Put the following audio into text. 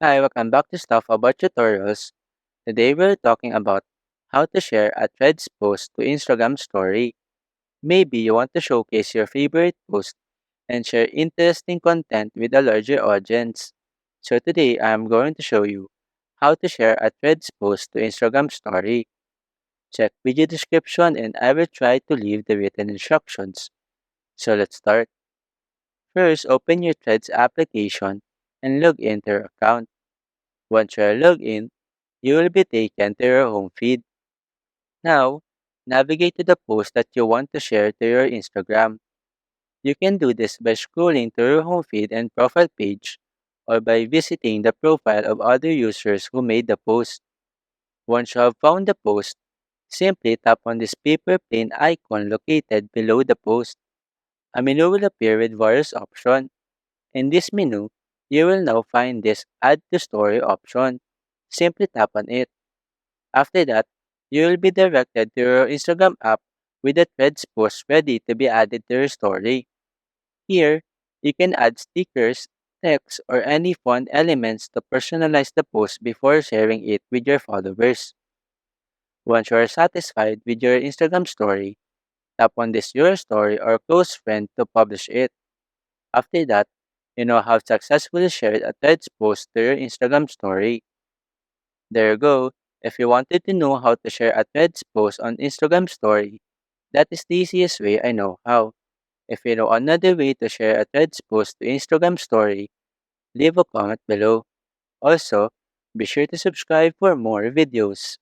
Hi, welcome back to Stuff About Tutorials. Today we're talking about how to share a Threads post to Instagram story. Maybe you want to showcase your favorite post and share interesting content with a larger audience. So today I'm going to show you how to share a Threads post to Instagram story. Check video description and I will try to leave the written instructions. So let's start. First, open your Threads application and log into your account. Once you are logged in, you will be taken to your home feed. Now, navigate to the post that you want to share to your Instagram. You can do this by scrolling to your home feed and profile page or by visiting the profile of other users who made the post. Once you have found the post, simply tap on this paper plane icon located below the post. A menu will appear with various options. In this menu, you will now find this Add to Story option. Simply tap on it. After that, you will be directed to your Instagram app with the Threads post ready to be added to your story. Here, you can add stickers, text, or any fun elements to personalize the post before sharing it with your followers. Once you are satisfied with your Instagram story, tap on this Your Story or Close Friend to publish it. After that, you know how successfully shared a Threads post to your Instagram story. There you go. If you wanted to know how to share a Threads post on Instagram story, that is the easiest way I know how. If you know another way to share a Threads post to Instagram story, leave a comment below. Also, be sure to subscribe for more videos.